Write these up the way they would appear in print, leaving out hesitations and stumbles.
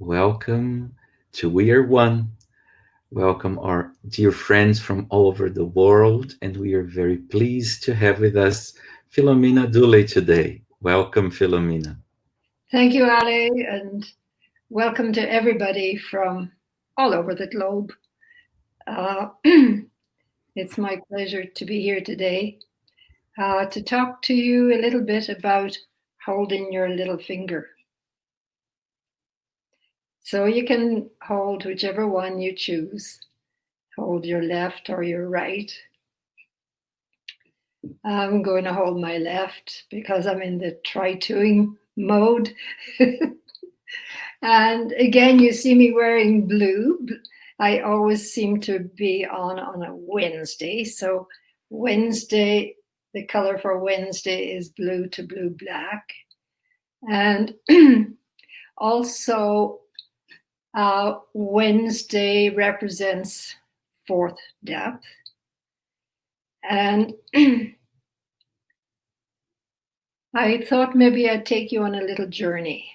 Welcome to We Are One. Welcome our dear friends from all over the world, and we are very pleased to have with us Philomena Dooley today. Welcome, Philomena. Thank you, Ali, and welcome to everybody from all over the globe. It's my pleasure to be here today to talk to you a little bit about holding your little finger. So you can hold whichever one you choose. Hold your left or your right. I'm going to hold my left because I'm in the try-toing mode. And again, you see me wearing blue. I always seem to be on a Wednesday. So Wednesday, the color for Wednesday is blue to blue black. And also Wednesday represents fourth depth. And I thought maybe I'd take you on a little journey.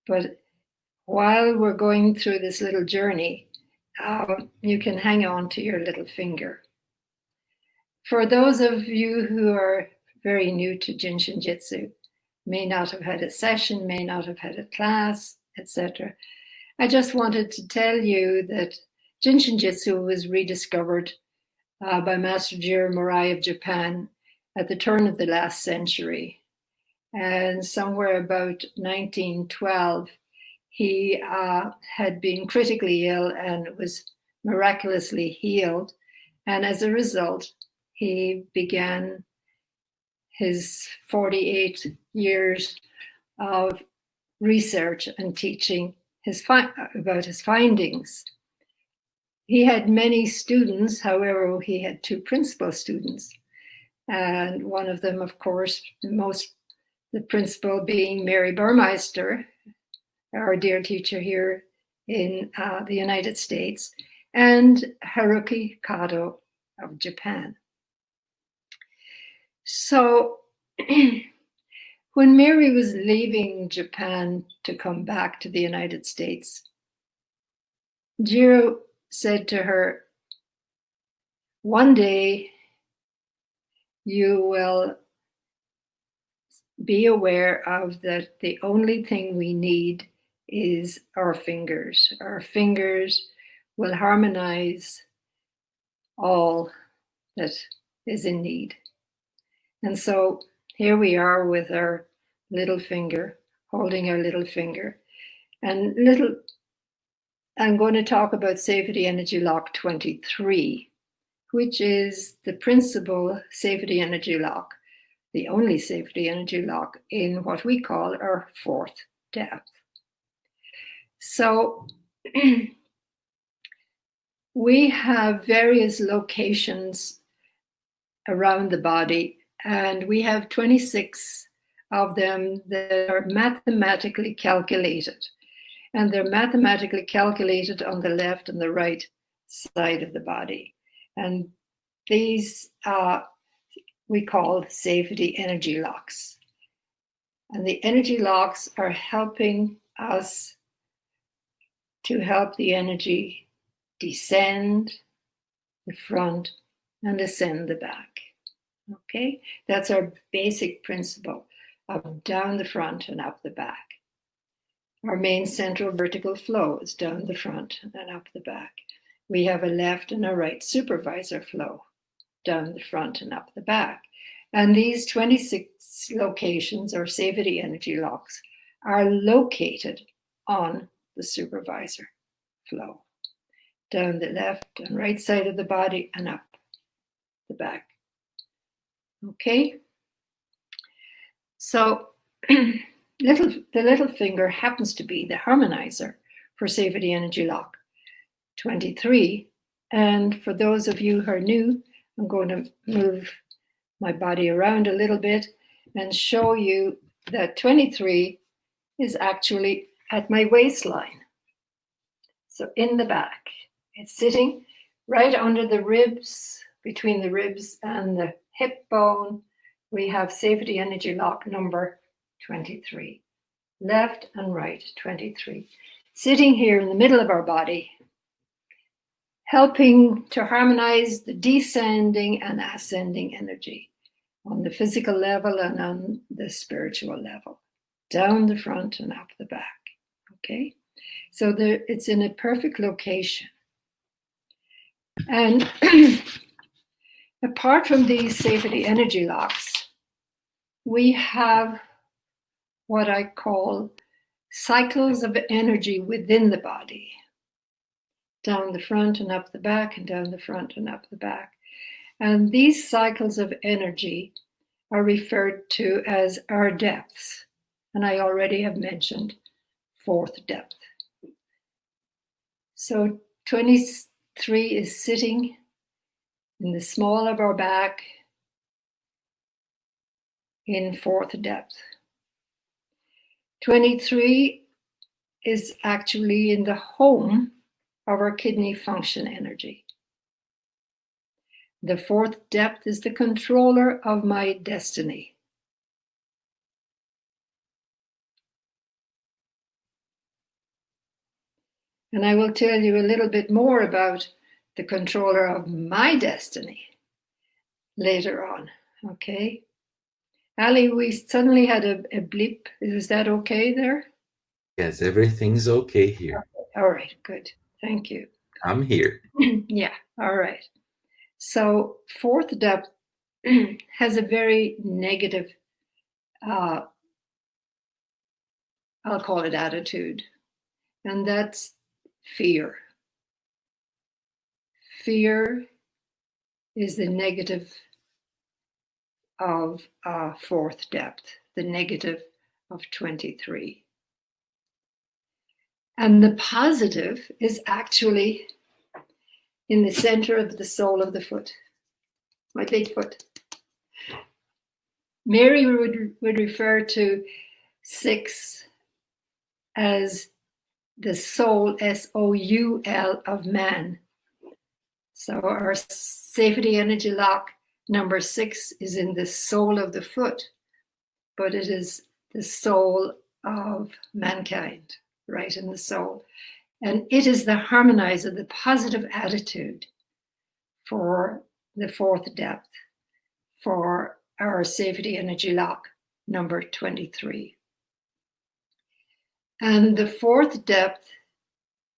But while we're going through this little journey, you can hang on to your little finger. For those of you who are very new to Jin Shin Jyutsu, may not have had a session, may not have had a class, etc., I just wanted to tell you that Jin Shin Jyutsu was rediscovered by Master Jiro Murai of Japan at the turn of the last century. And somewhere about 1912, he had been critically ill and was miraculously healed. And as a result, he began his 48 years of research and teaching about his findings. He had many students, however, he had two principal students. And one of them, of course, the principal being Mary Burmeister, our dear teacher here in the United States, and Haruki Kato of Japan. So when Mary was leaving Japan to come back to the United States, Jiro said to her, "One day you will be aware of that the only thing we need is our fingers. Our fingers will harmonize all that is in need." And so here we are with our little finger, holding our little finger. And I'm going to talk about Safety Energy Lock 23, which is the principal safety energy lock, the only safety energy lock in what we call our fourth depth. So we have various locations around the body, and we have 26 of them that are mathematically calculated. And they're mathematically calculated on the left and the right side of the body. And these we call safety energy locks. And the energy locks are helping us to help the energy descend the front and ascend the back. Okay, that's our basic principle of down the front and up the back. Our main central vertical flow is down the front and up the back. We have a left and a right supervisor flow down the front and up the back. And these 26 locations or safety energy locks are located on the supervisor flow, down the left and right side of the body and up the back. Okay? So the little finger happens to be the harmonizer for Safety Energy Lock 23. And for those of you who are new, I'm going to move my body around a little bit and show you that 23 is actually at my waistline. So in the back, it's sitting right under the ribs, between the ribs and the hip bone. We have Safety Energy Lock number 23, left and right 23. sitting here in the middle of our body, helping to harmonize the descending and ascending energy on the physical level and on the spiritual level, down the front and up the back. Okay, so it's in a perfect location. And apart from these safety energy locks, we have what I call cycles of energy within the body, down the front and up the back, and down the front and up the back. And these cycles of energy are referred to as our depths. And I already have mentioned fourth depth. So 23 is sitting in the small of our back in fourth depth. 23 is actually in the home of our kidney function energy. The fourth depth is the controller of my destiny. And I will tell you a little bit more about the controller of my destiny later on, okay? Ali, we suddenly had a blip. Is that okay there? Yes, everything's okay here. All right, good. Thank you. I'm here. Yeah, all right. So fourth depth has a very negative, I'll call it attitude, and that's fear. Fear is the negative of fourth depth, the negative of 23. And the positive is actually in the center of the sole of the foot, my big foot. Mary would refer to 6 as the soul, S-O-U-L, of man. So our safety energy lock number 6 is in the sole of the foot, but it is the soul of mankind, right in the soul. And it is the harmonizer, the positive attitude for the fourth depth, for our safety energy lock number 23. And the fourth depth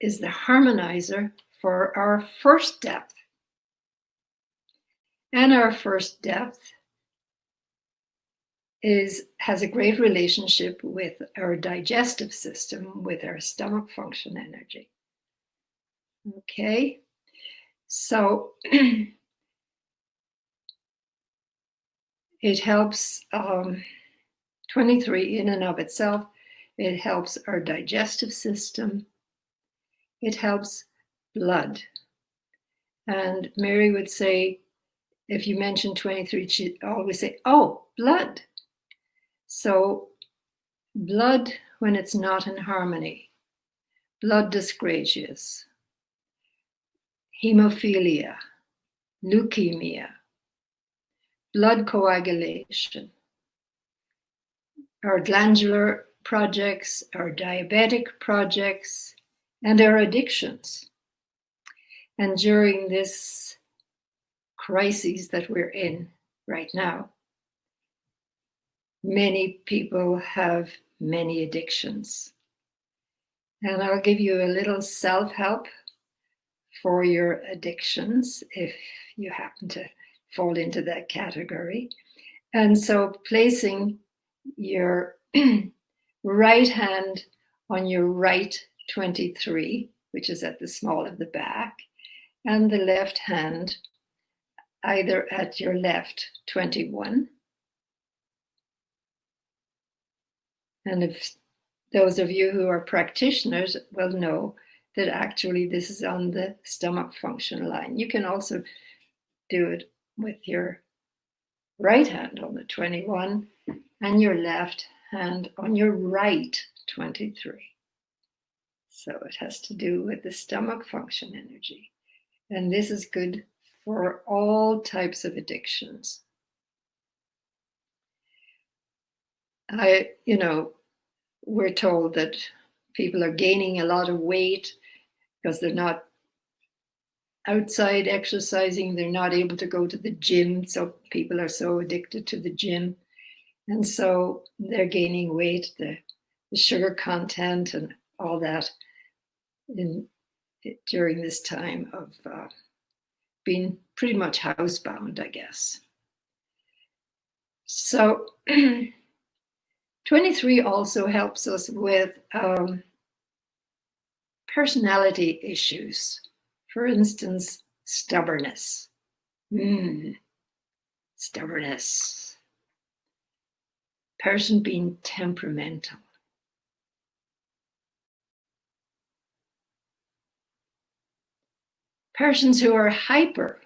is the harmonizer for our first depth. And our first depth has a great relationship with our digestive system, with our stomach function energy. Okay, so it helps 23 in and of itself. It helps our digestive system. It helps blood. And Mary would say, if you mention 23, she'd always say, oh, blood. So blood when it's not in harmony, blood dyscrasias, hemophilia, leukemia, blood coagulation, our glandular projects, our diabetic projects, and our addictions. And during this crisis that we're in right now, many people have many addictions. And I'll give you a little self-help for your addictions if you happen to fall into that category. And so placing your right hand on your right 23, which is at the small of the back, and the left hand either at your left 21. And if those of you who are practitioners will know that actually this is on the stomach function line. You can also do it with your right hand on the 21 and your left hand on your right 23. So it has to do with the stomach function energy. And this is good for all types of addictions. We're told that People are gaining a lot of weight because they're not outside exercising. They're not able to go to the gym. So people are so addicted to the gym. And so they're gaining weight, the sugar content and all that during this time of being pretty much housebound, I guess. So 23 also helps us with personality issues. For instance, stubbornness. Stubbornness. Person being temperamental. Persons who are hyper,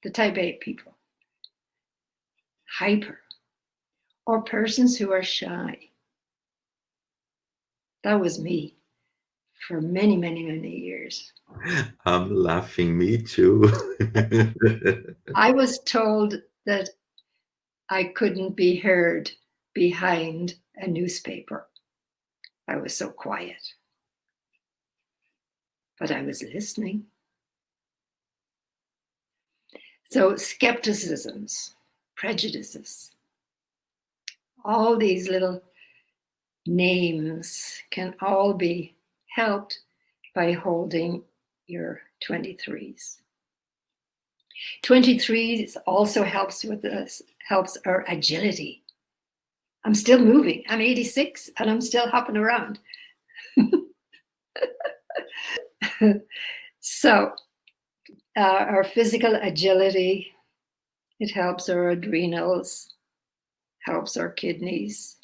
the type A people. Hyper. Or persons who are shy. That was me for many, many, many years. I'm laughing, me too. I was told that I couldn't be heard behind a newspaper. I was so quiet. But I was listening. So skepticisms, prejudices, all these little names can all be helped by holding your 23s. 23s also helps our agility. I'm still moving. I'm 86 and I'm still hopping around. So our physical agility, it helps our adrenals, helps our kidneys.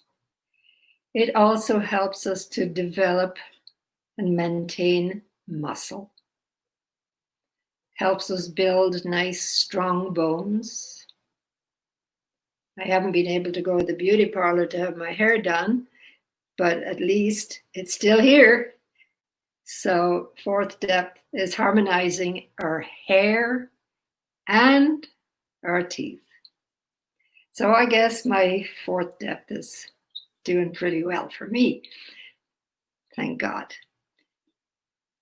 It also helps us to develop and maintain muscle. Helps us build nice, strong bones. I haven't been able to go to the beauty parlor to have my hair done, but at least it's still here. So fourth step is harmonizing our hair and our teeth. So I guess my fourth step is doing pretty well for me. Thank God.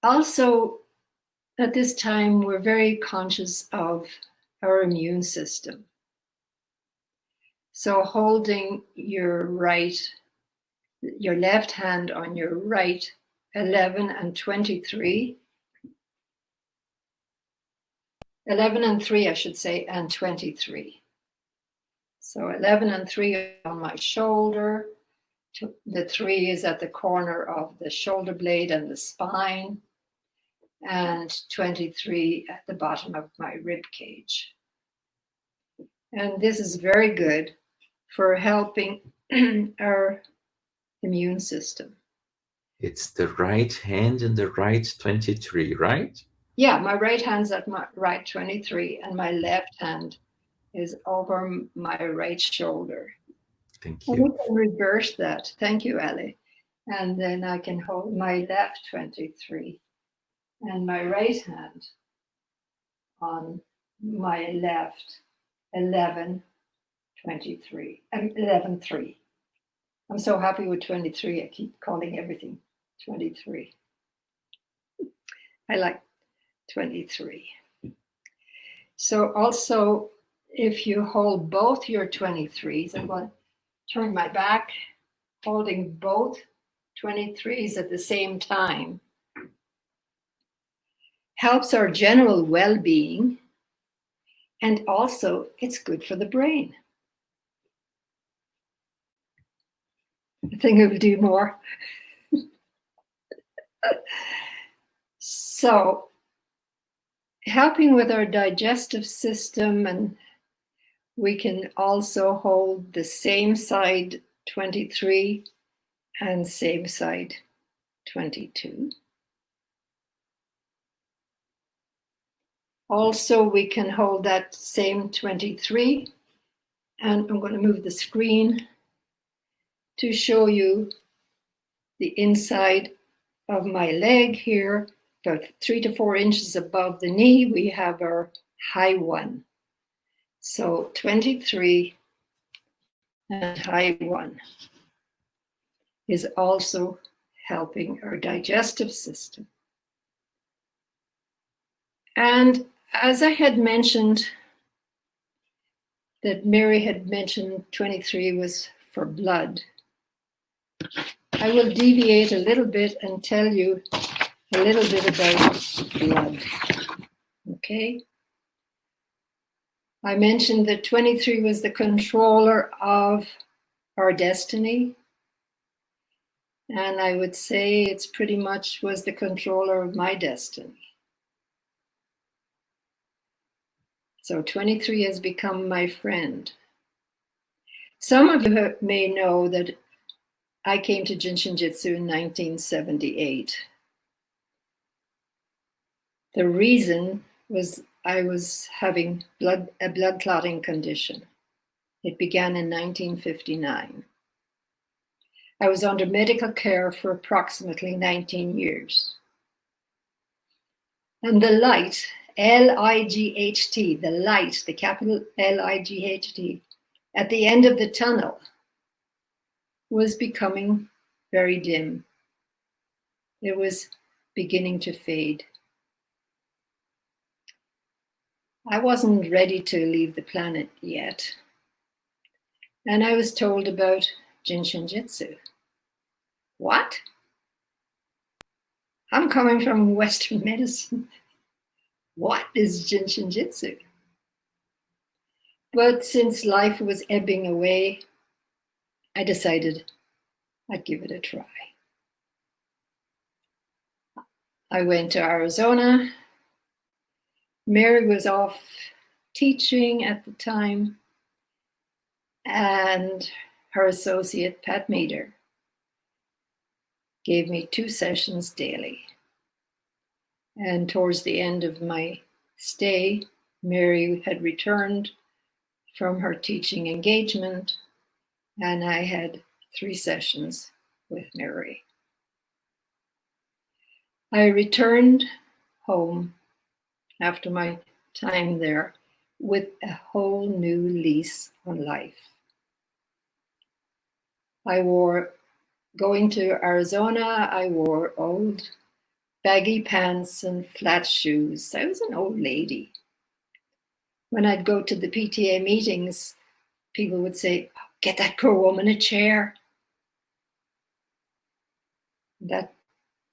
Also, at this time, we're very conscious of our immune system. So holding your left hand on your right, 11 and 23, 11 and 3, I should say, and 23. So 11 and 3 on my shoulder. The 3 is at the corner of the shoulder blade and the spine. And 23 at the bottom of my rib cage. And this is very good for helping our immune system. It's the right hand and the right 23, right? Yeah, my right hand's at my right 23 and my left hand is over my right shoulder. Thank And you. we can reverse that. Thank you, Ellie. And then I can hold my left 23 and my right hand on my left 11, 23, 11, 3. I'm so happy with 23. I keep calling everything 23. I like 23. So also, if you hold both your 23s, I'm going to turn my back, holding both 23s at the same time, helps our general well-being, and also it's good for the brain. I think it will do more. So, helping with our digestive system, and we can also hold the same side 23 and same side 22. Also, we can hold that same 23, and I'm going to move the screen to show you the inside of my leg here, about 3 to 4 inches above the knee. We have our high one. So 23 and high one is also helping our digestive system. And as I had mentioned, that Mary had mentioned 23 was for blood, I will deviate a little bit and tell you a little bit about blood. Okay? I mentioned that 23 was the controller of our destiny. And I would say it's pretty much was the controller of my destiny. So 23 has become my friend. Some of you may know that I came to Jin Shin Jyutsu in 1978. The reason was I was having a blood clotting condition. It began in 1959. I was under medical care for approximately 19 years. And the light, L-I-G-H-T, the light, the capital L-I-G-H-T, at the end of the tunnel was becoming very dim. It was beginning to fade. I wasn't ready to leave the planet yet. And I was told about Jin Shin Jyutsu. What? I'm coming from Western medicine. What is Jin Shin Jyutsu? But since life was ebbing away, I decided I'd give it a try. I went to Arizona. Mary was off teaching at the time, and her associate, Pat Meader, gave me 2 sessions daily. And towards the end of my stay, Mary had returned from her teaching engagement, and I had 3 sessions with Mary. I returned home after my time there with a whole new lease on life. Going to Arizona, I wore old baggy pants and flat shoes. I was an old lady. When I'd go to the PTA meetings, people would say, "Get that poor woman a chair." That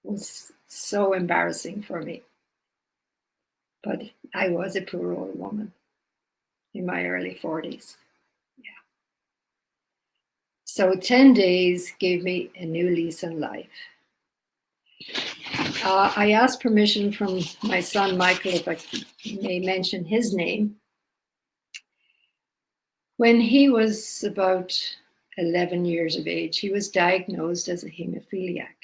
was so embarrassing for me. But I was a poor old woman in my early 40s. Yeah. So 10 days gave me a new lease on life. I asked permission from my son, Michael, if I may mention his name. When he was about 11 years of age, he was diagnosed as a hemophiliac.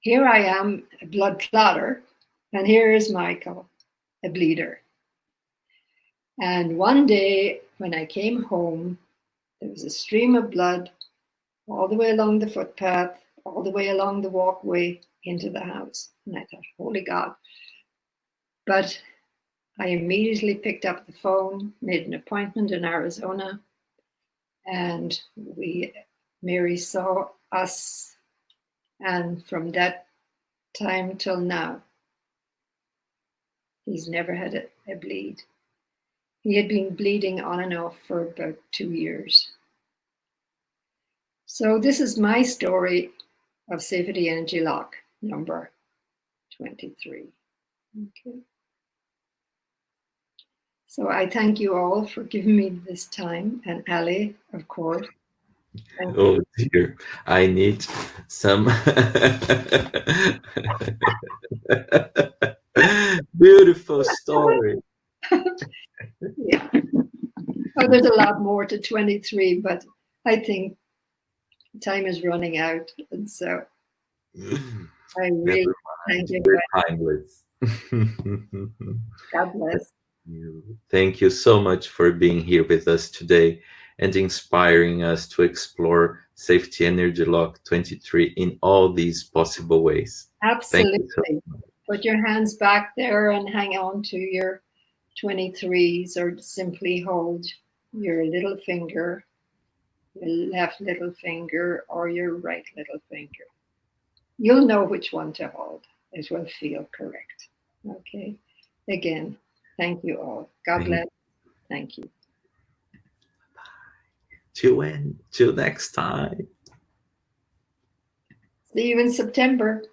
Here I am, a blood clotter, and here is Michael, a bleeder. And one day when I came home, there was a stream of blood all the way along the footpath, all the way along the walkway into the house. And I thought, holy God. But I immediately picked up the phone, made an appointment in Arizona, and Mary saw us. And from that time till now, he's never had a bleed. He had been bleeding on and off for about 2 years. So this is my story of Safety Energy Lock number 23. Okay. So I thank you all for giving me this time, and Ali, of course. Oh dear, I need some beautiful story. Yeah. Oh, there's a lot more to 23, but I think time is running out, and so I really thank you. Timeless. God bless. Thank you so much for being here with us today and inspiring us to explore Safety Energy Lock 23 in all these possible ways. Absolutely. Put your hands back there and hang on to your 23s, or simply hold your little finger, your left little finger or your right little finger. You'll know which one to hold. It will feel correct. Okay. Again, thank you all. God bless. Thank you. Till next time. See you in September.